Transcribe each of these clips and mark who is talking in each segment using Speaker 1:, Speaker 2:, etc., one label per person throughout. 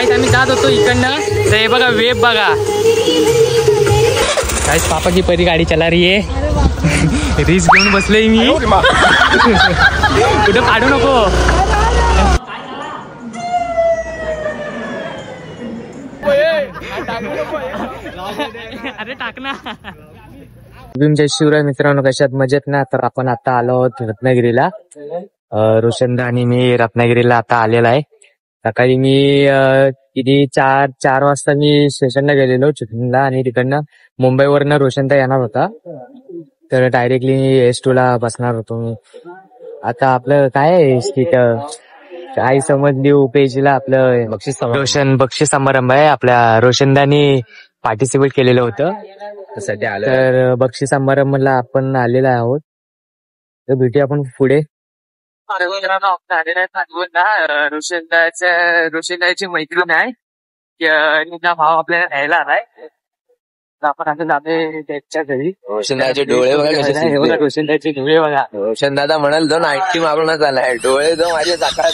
Speaker 1: गाईस आम्ही जात होतो इकडनं, तर हे बघा वेब बघा गाईस, पापा की परी गाडी चला रही है. रिस्क घेऊन बसलोय मी. कुठं काढू नको. अरे टाक ना. जय शिवराय मित्रांनो, कशात मजेत ना. तर आपण आता आलो आहोत रत्नागिरीला. रोशनदा आणि मी रत्नागिरीला आता आलेला आहे. सकाळी मी किती 4 वाजता मी स्टेशनला गेलेलो चिखलीला, आणि तिकडनं मुंबईवरनं रोशनदा येणार होता, तर डायरेक्टली S2 ला बसणार होतो मी. आता आपलं काय काय समजली पेजला आपलं बक्षीस समारंभ आहे. आपल्या रोशनदानी पार्टिसिपेट केलेलं होतं, तर बक्षीस समारंभला आपण आलेलो आहोत. तर भेटूया आपण पुढे. रोशनदाची मैत्रीण आहे, भाव आपल्याला न्यायला आलाय. आपण आता जाते त्याच्या घरी.
Speaker 2: रोशनदाचे डोळे बघा,
Speaker 1: रोशनदाचे डोळे बघा.
Speaker 2: रोशन दादा म्हणाल दोन 80 मारूनच आलाय. डोळे जो माझे सकाळ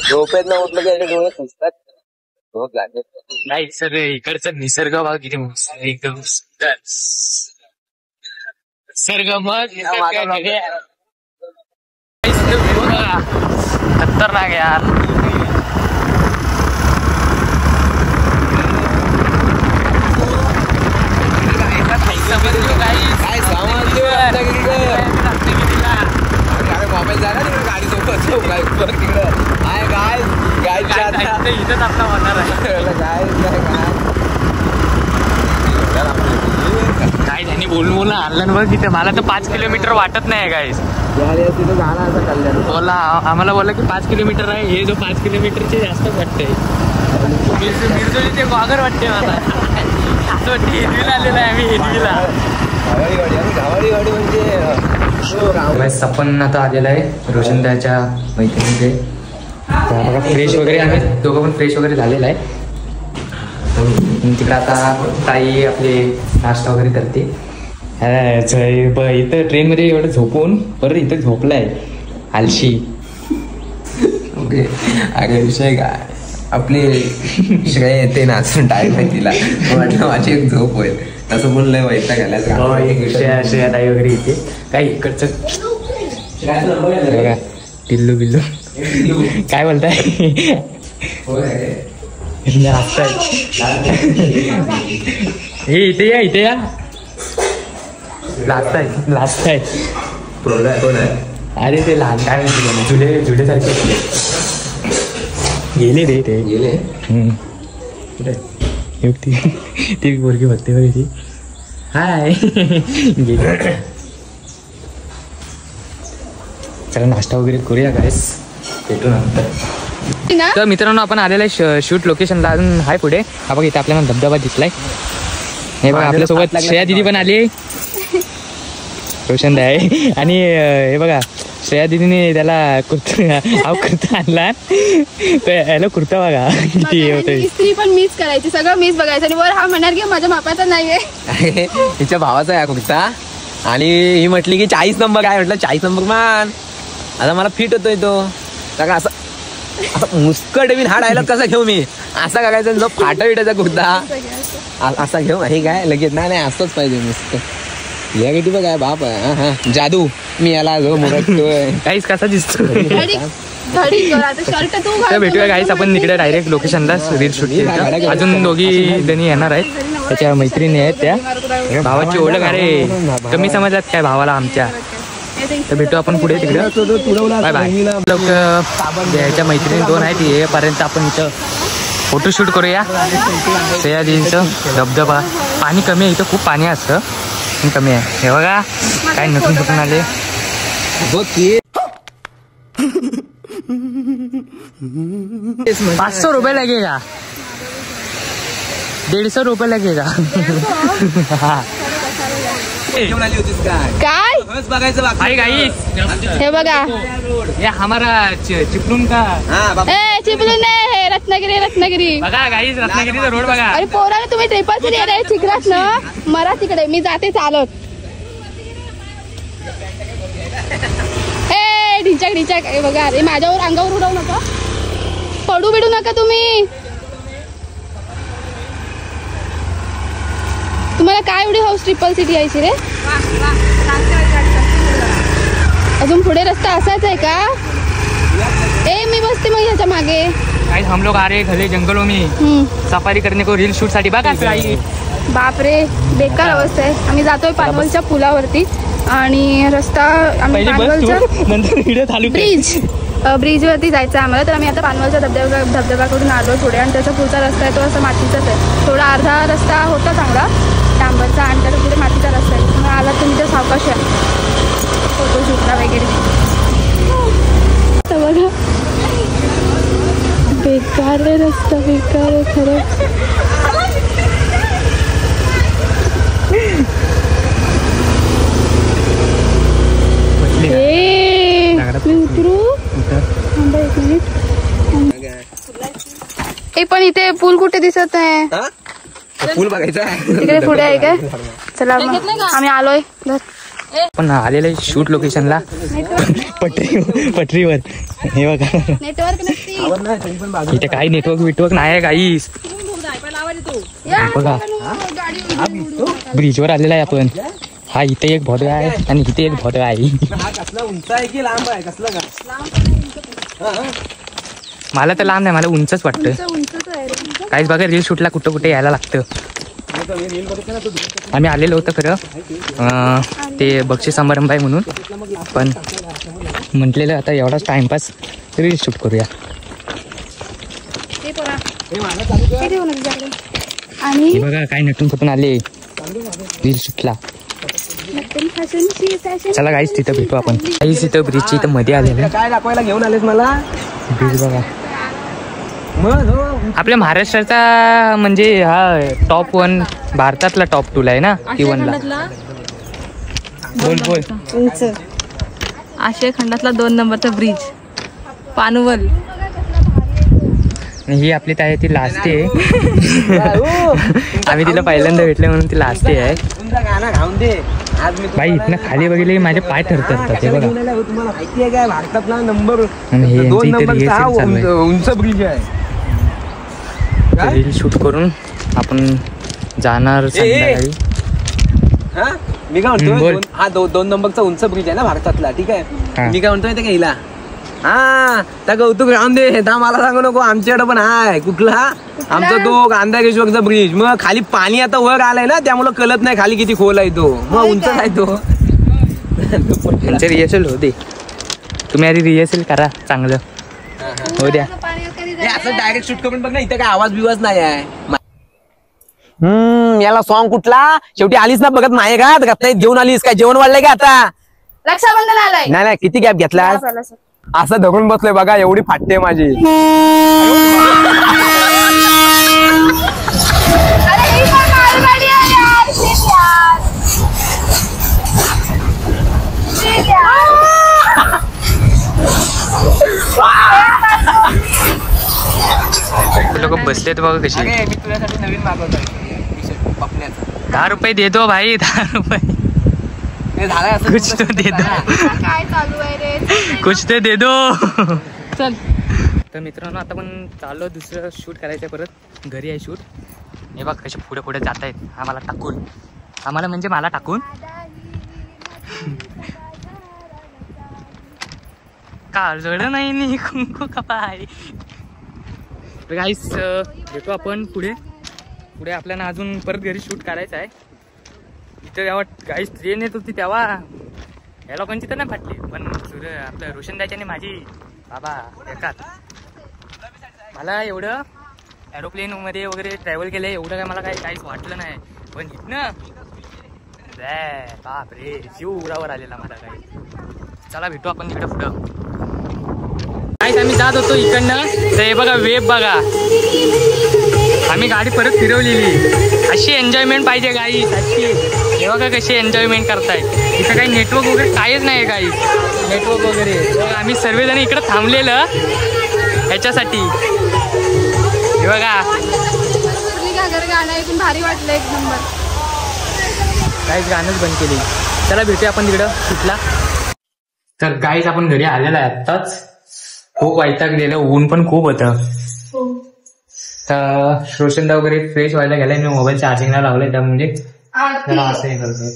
Speaker 2: झोपेत न उठलं की डोळे सुचतात. झोप लागते
Speaker 1: नाही सर. इकडचा निसर्ग बघा किती एकदम निसर्ग खतरनाक यार.
Speaker 2: काय सामान मोबाईल झाला तिकडे गाडी सोबत तिकडं आहे. काय
Speaker 1: इथंच आपला होणार आहे. काय त्यांनी बोलून आणलं बघ तिथे. मला तर 5 किलोमीटर वाटत नाही गाईस.
Speaker 2: तिथं जाणार असं कल्याण
Speaker 1: बोला, आम्हाला बोला की 5 किलोमीटर आहे. हे जो 5 किलोमीटरचे जास्त वाटतंय. मिरजोलीचे वागर वाटते मला. असं वाटते हिरवीला आलेलं आहे आम्ही. हिरवीला
Speaker 2: गावाडी गाडी म्हणजे
Speaker 1: आपण आता आलेला आहे रोशनदाच्या मैत्रिणीचे. बघा फ्रेश वगैरे, आम्ही दोघं पण फ्रेश वगैरे झालेला आहे. तिकडे आता ताई आपले नाश्ता वगैरे करते. इथं ट्रेनमध्ये एवढं झोपून परत इथं झोपलाय आलशी.
Speaker 2: ओके, अरे विषय काय आपली श्रेय येते नाचून टाईम आहे तिला. म्हटलं माझी एक झोप होईल असं बोललंय. वैता घालायचं
Speaker 1: श्रेया ताई वगैरे इथे. काय इकडचं बघा टिल्लू बिल्लू काय बोलताय. हे इथे या, इथे या. लास्ट आहे.
Speaker 2: कोण आहे?
Speaker 1: अरे ते लहान काय जुले सारखे गेले रे ते.
Speaker 2: गेले
Speaker 1: ती पोरगी बघते बघ ती. हाय गेले. चला नाश्ता वगैरे करूया गाईस, भेटू नंतर. तर मित्रांनो आपण आलेला आहे शूट लोकेशनला. अजून हाय पुढे. हा बघा इथे आपल्याला धबधबा दिसलाय. हे बघा आपल्यासोबत श्रेया दिदी पण आली. रोशनदा आहे. आणि हे बघा श्रेया दिदीने त्याला कुर्ता आणला. याला कुर्ता बघा किती हे होतं.
Speaker 3: इस्त्री पण मीच करायची, सगळं मीच बघायचं. आणि वर हा म्हणणार की माझ्या मापाचा नाहीये.
Speaker 2: हिच्या भावाचा आहे कुर्ता. आणि ही म्हटली की 40 नंबर आहे. म्हटलं 40 नंबर मान. आता मला फिट होतोय तो. का असं मुस्कट मी हा डायलॉग कसा घेऊ मी. असा करायचा जो फाटा विटायचा कुर्ता असा घेऊ. हे काय लगेच नाही असंच पाहिजे मुस्कट. या किती बघा बाप आहे. हा जादू मी याला जो मुरटतोय.
Speaker 1: काहीच कसा दिसतो.
Speaker 3: तर
Speaker 1: भेटूया गाईस आपण इकडे डायरेक्ट लोकेशनला रील शूट. अजून दोघी जणी येणार आहेत. त्याच्या मैत्रिणी आहेत त्या. भावाची ओळख अरे कमी समजतात काय भावाला आमच्या. तर भेटू आपण पुढे तिकडे. Bye bye. याच्या मैत्रिणी 2 आहेत. येपर्यंत आपण इथं फोटोशूट करूया. सह्याद्रीचं धबधबा. पाणी कमी आहे इथं, खूप पाणी असतं कमी आहे. हे बघा काय नटून फुटून आले. 500 रुपये लगेगा. 150 रुपये लगेगा.
Speaker 3: काय हे बघा
Speaker 1: हे हमारा चिपळूण का.
Speaker 3: चिपळूण नाही, हे रत्नागिरी.
Speaker 1: बघा गाईस रत्नागिरीचा रोड बघा.
Speaker 3: अरे पोराला तुम्ही ट्रिपल येणार चिखलात ना. मरा तिकडे मी जाते चालत. ढिंचाक हे बघा. अरे माझ्यावर अंगावर उडवू नका, पडू बिडू नका तुम्ही. एवढी हाऊस ट्रिपल सिटी यायची रे. अजून पुढे रस्ता असाच आहे का? ए मी बसते मग ह्याच्या मागे.
Speaker 1: गाइस हम लोग आ रहे घरे जंगलों में सफारी करने को रील शूट साठी. बघा
Speaker 3: बापरे बेकार अवस्था आहे. आम्ही जातोय पानवलच्या पुलावरती आणि रस्ता आम्ही पानवलच्या ब्रिजवरती जायचं आहे आम्हाला. तर आम्ही आता पानवलच्या धबधब्याकडून आलो थोडे आणि त्याचा पुढचा रस्ता आहे तो असा मातीचाच आहे. थोडा अर्धा रस्ता होता चांगला डांबरचा आणि त्याचा पुढे मातीचा रस्ता आहे. मग आला तुम्ही तर सावकाश आहे फोटोशूटला वगैरे. तर बघा बेकार आहे रस्ता बेकार आहे खरंच. मी उतरू थांबा 1 मिनिट. ए पण इथे पूल कुठे दिसत आहे?
Speaker 2: पूल बघायचा
Speaker 3: तिकडे पुढे आहे काय? चला आम्ही आलोय.
Speaker 1: पण आलेलं आहे शूट लोकेशनला पटरीवर. हे बघा
Speaker 3: नेटवर्क
Speaker 1: इथे काही नेटवर्क नाही गाईस. बघा ब्रिजवर आलेला आहे आपण. हा इथे एक भोदगा आहे आणि इथे एक भोदगा आहे.
Speaker 2: उंच आहे की लांब आहे कसलं का?
Speaker 1: मला तर लांब नाही मला उंचच वाटतं. काहीच बघा रील शूटला कुठं कुठे यायला लागतं. आम्ही आलेलो होतं खरं ते बक्षीस समारंभ आहे म्हणून पण म्हटलेलं आता एवढाच टाइमपास रील शूट करूया. आणि बघा काय नटून फुटून आले रील शूटला. चला गाईस तिथं भेटू आपण. गाईस तिथं ब्रिजच्या इथं मध्ये आलेलं
Speaker 2: काय दाखवायला घेऊन आलेस मला?
Speaker 1: ब्रिज बघा आपल्या महाराष्ट्राचा म्हणजे हा टॉप 1 भारतातला टॉप 2 ला आहे ना की 1 ला. बोल
Speaker 4: उंच आशिया खंडातला 2 नंबरचा ब्रिज पानवल.
Speaker 1: ही आपली ताई ती लास्ट आहे. आम्ही तिला पहिल्यांदा भेटले म्हणून ती लास्ट आहे. बाई इथनं खाली बघितले माझे पाय थरथरतात. ते बघा
Speaker 2: तुम्हाला माहिती आहे काय भारतातला नंबर
Speaker 1: हे
Speaker 2: 2 नंबरचा उंच ब्रिज आहे.
Speaker 1: रील शूट करून आपण जाणार संध्याकाळी.
Speaker 2: मी काय म्हणतोय हा 2 नंबरचा उंच ब्रिज आहे ना भारतातला. ठीक आहे मी काय म्हणतोय ते का हिला हा त्या कौतुक राहून दे. मला सांगू नको आमच्याकडे पण हाय. कुठला? आमचा तो गांधारेश्वरचा ब्रिज. मग खाली पाणी आता वर आलाय ना त्यामुळे कळत नाही खाली किती खोल आहे तो. मग उंच आहे तो.
Speaker 1: त्यांचे रिहर्सल होते. तुम्ही आधी रिहर्सल करा चांगलं हो द्या.
Speaker 2: असं डायरेक्ट शूट करून बघ ना इथे काय आवाज बिवाज नाही आहे. याला सॉन्ग कुठला शेवटी आलीस ना बघत नाही का? घेऊन आलीस काय? जेवण वाढलंय का आता?
Speaker 3: रक्षाबंधन आलंय.
Speaker 2: नाही किती गॅप घेतला? असं धरून बसलोय बघा एवढी फाटते माझी.
Speaker 1: लोक बसलेत बघा कशी.
Speaker 2: मी तुझ्यासाठी नवीन मागवतोय
Speaker 1: 10 रुपये दे दो भाई 10 रुपये. कुछ तो दे दो.
Speaker 3: काय चालू आहे रे?
Speaker 1: कुछ तो दे दो.
Speaker 4: चल
Speaker 1: तर मित्रांनो आता पण चाललो दुसरं शूट करायचं परत. घरी आहे शूट. हे बघ कसे पुढे पुढे जात आहेत आम्हाला टाकून. आम्हाला म्हणजे मला टाकून. काजळ नाही नी कुंकू कपाळी. गाईस भेटू आपण पुढे. आपल्याला अजून परत घरी शूट करायचं आहे. इथं जेव्हा गाईस ट्रेन येत होती तेव्हा या लोकांची तर नाही फाटली पण आपलं रोशन दाच्याने माझी बाबा एकात. मला एवढं एरोप्लेन मध्ये वगैरे ट्रॅव्हल केलंय एवढं काय मला काहीच वाटलं नाही. पण इथनं बापरे जीव उरावर आलेला मला काही. चला भेटू आपण तिकडे पुढं. काहीच आम्ही जात होतो इकडनं तर हे बघा वेब बघा. आम्ही गाडी परत फिरवलेली. अशी एन्जॉयमेंट पाहिजे गाईस अशी. हे बघा कशी एन्जॉयमेंट करताय. इथं काही नेटवर्क वगैरे काहीच नाही गाईस. नेटवर्क वगैरे आम्ही सर्वजण इकडं थांबलेलं ह्याच्यासाठी. हे बघा
Speaker 3: गाणं ऐकून भारी वाटलं एक नंबर.
Speaker 1: काहीच गाणंच बंद केली. चला भेटूया आपण तिकडं शूटला. तर गाईज आपण घरी आलेला आहे आत्ताच. खूप वैतागलेलं ऊन पण खूप होतं. तर रोशनदा वगैरे फ्रेश व्हायला गेलाय. मी मोबाईल चार्जिंगला लावलाय त्या म्हणजे जरा असंही करतो.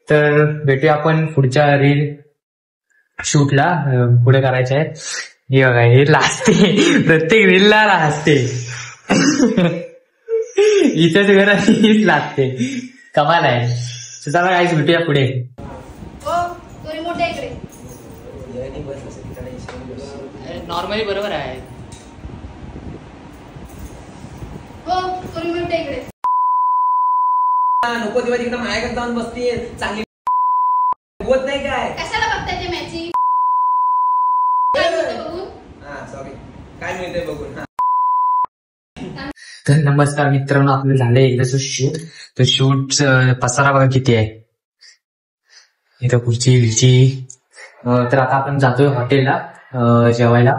Speaker 1: तर भेटूया आपण पुढच्या रील शूटला. पुढे करायचे आहे. हे बघा, हे लाजते, प्रत्येक रीलला लाजते. हिच्याच घरात हीच लागते. कमाल आहे. चला काहीच भेटूया पुढे. नॉर्मली बरोबर आहे.
Speaker 2: नको तेव्हा तिकडे माझ्याकडे जाऊन बसते चांगली होत नाही काय.
Speaker 3: कशाला बघताय ते मॅची?
Speaker 2: सॉरी, काय मिळतंय बघून.
Speaker 1: तर नमस्कार मित्रांनो, आपलं झालंय एकदाच शूट. तर शूट पसारा बघा किती आहे इथं, खुर्ची बिर्ची. तर आता आपण जातोय हॉटेलला जेवायला.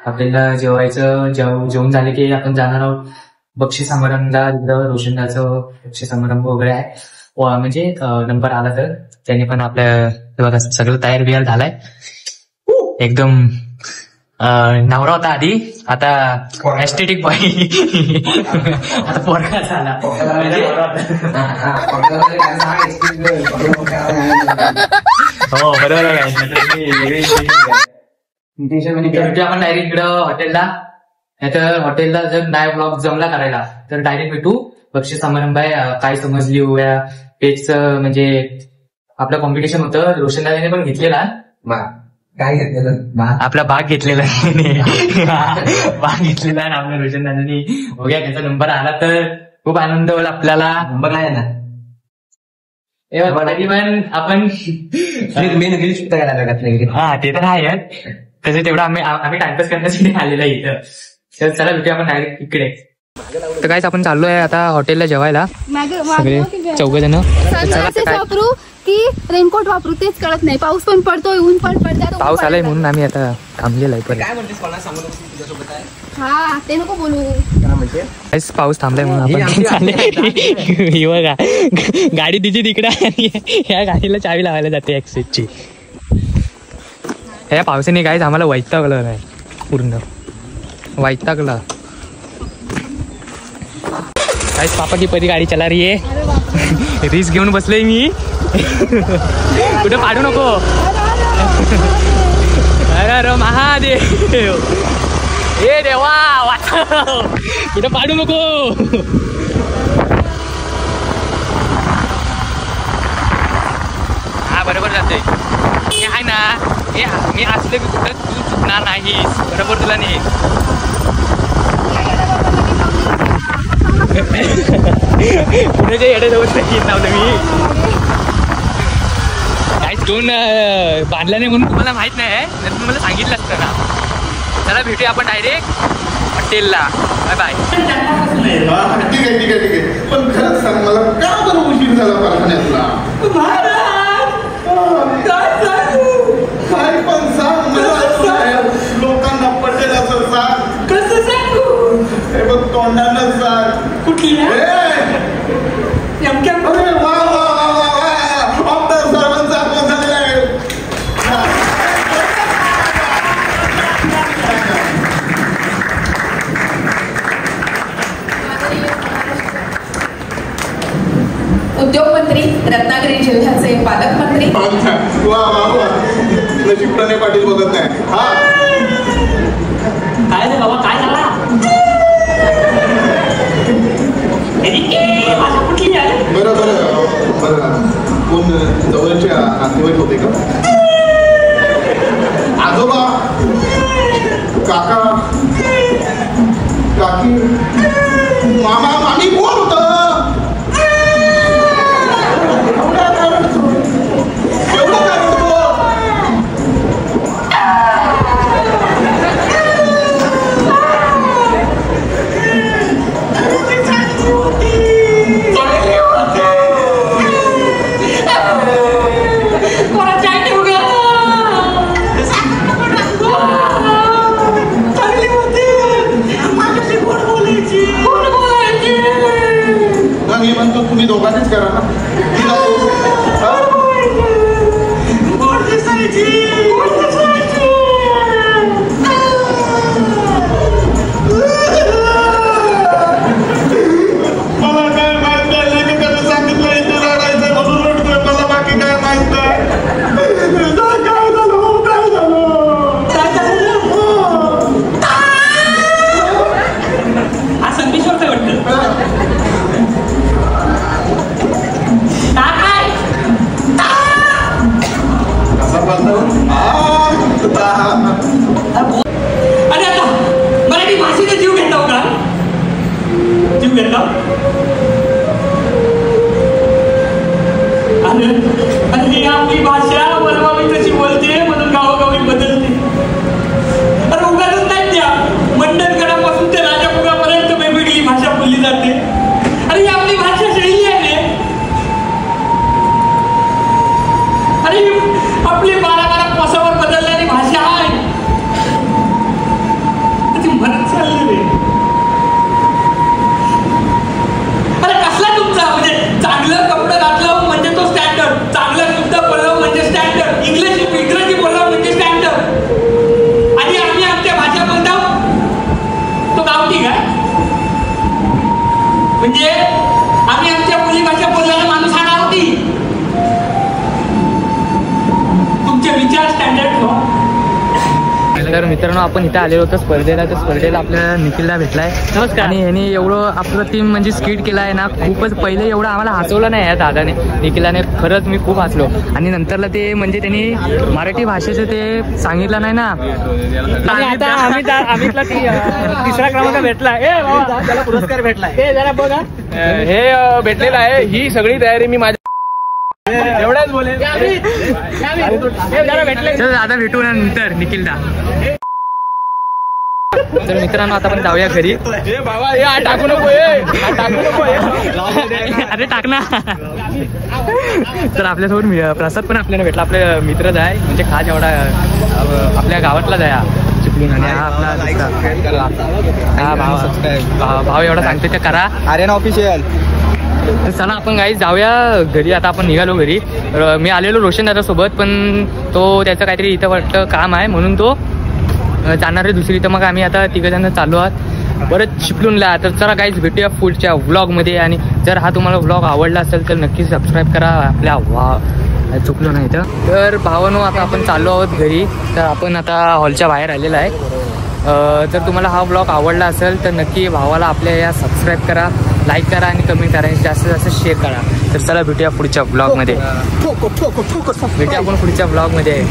Speaker 1: आपल्याला जेवून झाले की आपण जाणार आहोत बक्षीस समारंभला. तिथं रोशनदाचं बक्षीस समारंभ वगैरे आहे. म्हणजे नंबर आला तर त्यांनी पण आपल्या बघा सगळं तयार बियार झालाय एकदम. नवरा होता आधी, आता एस्थेटिक बॉय, आता पोरगा झाला. हो बरोबर आहे. आपण डायरेक्ट इकडं हॉटेलला, तर हॉटेलला जर नाही ब्लॉग जमला करायला तर डायरेक्ट भेटू. बक्षीस समारंभ आहे. काय समजली होया पेजचं, म्हणजे आपलं कॉम्पिटिशन होतं. रोशनदादाने पण घेतलेला.
Speaker 2: काय घेतलेलं?
Speaker 1: आपला भाग घेतलेला. भाग घेतलेला आणि आपल्या रोशनदादानी हो गया, त्याचा नंबर आला तर खूप आनंद होईल आपल्याला.
Speaker 2: नंबर नाही ना
Speaker 1: तरी पण आपण
Speaker 2: मेन रील शूट करायला लागत.
Speaker 1: हा ते तर आहे. तसं तेवढं आम्ही टाइमपास करण्यासाठी आलेला इथं. तर चला भेटूया आपण डायरेक्ट इकडे. तर काहीच आपण चाललोय आता हॉटेलला जेवायला सगळे 4 जण.
Speaker 3: वापरू की रेनकोट वापरू तेच कळत नाही. पाऊस पण पडतोय, ऊन पण पडतोय.
Speaker 1: पाऊस आलाय म्हणून आम्ही आता थांबलेलो आहे.
Speaker 2: काय म्हणतेस, कोणाला सांगू नको तुझ्यासोबत आहे.
Speaker 3: हा ते नको बोलू.
Speaker 2: काय म्हणते,
Speaker 1: पाऊस थांबलाय म्हणून आपण चालले. बघा गाडी तिची तिकडे आणि ह्या गाडीला चावी लावायला जाते ऍक्सेसची. ह्या पावसाने काहीच आम्हाला वैतागलं नाही, पूर्ण वैतागला. काहीच पापा की परी गाडी चला रही है. रिस्क घेऊन बसलोय मी. कुठे पाडू नको. अरे महादेव, हे देवा वाचव, कुठे पाडू नको. हा बरोबर जातोय. हे आहे ना, हे मी असले की कुठं तू चुकणार नाहीस. बरोबर तुला नाही. पुणे जे येडे जवळ येत नव्हतं मी. काही स्टोन बांधला नाही म्हणून तुम्हाला माहित नाही, तर तुम्हाला सांगितलं असतं ना. चला भेटूया आपण डायरेक्ट हॉटेलला. Bye bye.
Speaker 5: ठीक आहे ठीक आहे ठीक आहे. पण खरंच सांग मला, का बरं उशीर झाला कारखान्यातला? काय पण सांग मला. लोकांना पटेल असं सांग.
Speaker 6: कसं सांगू?
Speaker 5: हे बघ तोंडानं सांग.
Speaker 6: कुठली
Speaker 5: नेमक्या? अरे वा वा वा वा वा, आमदार साहेबांचा आगमन झालेला आहे.
Speaker 6: उद्योगमंत्री, रत्नागिरी जिल्ह्याचे पालकमंत्री.
Speaker 5: वा वा वा, नशीब प्रणय पाटील बघत नाही. हा
Speaker 6: काय रे बाबा, काय झाला?
Speaker 5: बरं बरं बरं, कोण जवळच्या नातेवाईक होते का? आजोबा, काका, काकी, मामा, मामी, कोण होतं? मी म्हणतो तुम्ही दोघांनीच करा ना. मला काय माहिती, कसं सांगितलं
Speaker 7: गेला आणि आपली भाषा बोलवावी तशी बोलते म्हणून गावोगावी बदलते. अरे उगाच नाही त्या मंडणगडापासून ते राजापुरापर्यंत वेगवेगळी भाषा बोलली जाते. अरे ही आपली भाषा शैली आहे. अरे आपली 12 कोसावर बदलणारी भाषा आहे. ती म्हणत चालली रे. अरे कसला तुमचा म्हणजे चांगलं कपडं घातलं म्हणजे तो स्टँडर्ड, चांगलं शुद्ध बोललं म्हणजे स्टँडर्ड, इंग्रजी बोललं म्हणजे स्टँडर्ड. आणि आम्ही आमच्या भाषा बोलतो तो गावठी का? म्हणजे आम्ही आमच्या बोली भाषा बोलणारा माणूस हा गावठी. तुमचे विचार स्टँडर्ड हो.
Speaker 1: तर मित्रांनो आपण इथे आलेलो होतो स्पर्धेला. तर स्पर्धेला आपल्याला निखिलला भेटलाय. नमस्कार. आणि ह्याने एवढं आपलं टीम म्हणजे स्किट केला आहे ना, खूपच पहिले एवढं आम्हाला हसवलं नाही या दादाने, निखिलाने. खरंच मी खूप हसलो. आणि नंतरला ते म्हणजे त्यांनी मराठी भाषेचं ते सांगितलं नाही ना. आता आम्ही तिसरा क्रमांक भेटला. त्याला पुरस्कार भेटलाय. हे जरा बघा,
Speaker 2: हे भेटलेलं आहे. ही सगळी तयारी मी माझ्या एवढ्याच बोले.
Speaker 1: दादा भेटू नंतर निखिलदा. तर मित्रांनो आता आपण जाऊया घरी.
Speaker 2: बाबा टाकू नको, टाकू नको.
Speaker 1: अरे टाक ना. तर आपल्यासोबत प्रसाद पण आपल्याला भेटला. आपले मित्रच आहे म्हणजे खास एवढा आपल्या गावातलाच आहे चिपळूण. आणि हा आपला भाव एवढा सांगतो ते करा.
Speaker 2: आर्यन ऑफिशियल.
Speaker 1: तर चला आपण काही जाऊया घरी. आता आपण निघालो घरी. मी आलेलो रोशन दादा सोबत, पण तो त्याचं काहीतरी इथं वाटतं काम आहे म्हणून तो जाणार आहे दुसरी. तर मग आम्ही आता तिघजण चाललो आहोत परत चिपळूणला. तर चला काहीच भेटूया पुढच्या व्लॉगमध्ये. आणि जर हा तुम्हाला व्लॉग आवडला असेल तर नक्कीच सबस्क्राईब करा आपल्या चुकलो नाही तर भावानो आता आपण चाललो आहोत घरी. तर आपण आता हॉलच्या बाहेर आलेला आहे. जर तुम्हाला हा व्लॉग आवडला असेल तर नक्की भावाला आपल्या या सबस्क्राईब करा, लाईक करा आणि कमेंट करा, जास्तीत जास्त शेअर करा. तर चला भेटूया पुढच्या ब्लॉगमध्ये. भेटूया आपण पुढच्या ब्लॉगमध्ये.